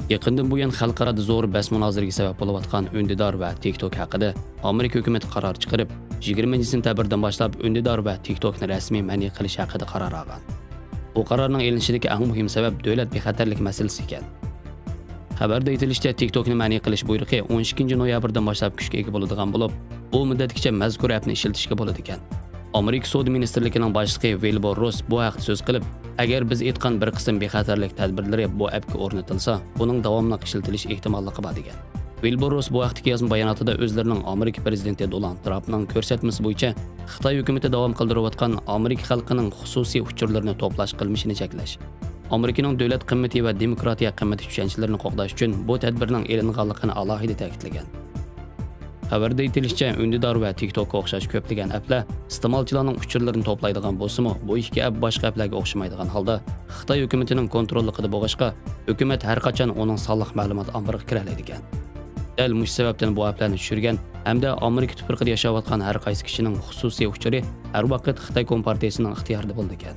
Yaqindan buyon xalqarada zo'r bas-munozaraga sabab bo'layotgan Undidor va TikTok haqida Amerika hukumatı qaror chiqarib, 20-sentabrdan boshlab Undidor va TikTokni rasmiy ma'ni qilish haqida qaror olgan. Bu qarorning elinishidagi eng muhim sabab davlat bexatarlik masalasi ekan. Xabarda aytilishicha, TikTokni ma'ni qilish buyrug'i 12 noyabrdan boshlab kuchga ega bo'ladigan bo'lib, bu muddatgacha mazkur appni ishlatishga bo'ladi ekan. Amerika Sud ministrligining boshlig'i Wilbur Ross bu haqda so'z qilib, agar biz aytgan bir qism bexatarlik tadbirlari bu appga o'rnatilsa, buning davomli ishlatilish ehtimolligi bor degan. Wilbur Ross bu vaqtdagi yozma bayonotida o'zlarining Amerika prezidenti Donald Trumpning ko'rsatmasi bo'yicha Xitoy hukumati davom qildirayotgan Amerika xalqining xususiy uchurlarini to'plash qilmishini cheklash, Amerikaning davlat qimmati va demokratiya qimmati tushunchalarini qo'g'dash uchun bu tadbirning e'linganligini alohida ta'kidlagan. Xabarda aytilishicha, Undidor va TikTokka o'xshash ko'plagan applar iste'molchilarning uchurlarini to'playdigan bo'lsa-mu, bu ikki app boshqa applarga o'xshamaydigan holda Xitoy hukumatining kontrolligida bo'lg'achqa, hukumat har qachon uning sonliq ma'lumot ombiriga kira oladi ekan. Dal mush sababdan bu applarni tushirgan hamda Amerika tuprog'ida yashayotgan har qaysi kishining xususiy uchuri har vaqt Xitoy kompartiyasining ixtiyorida bo'ldi ekan.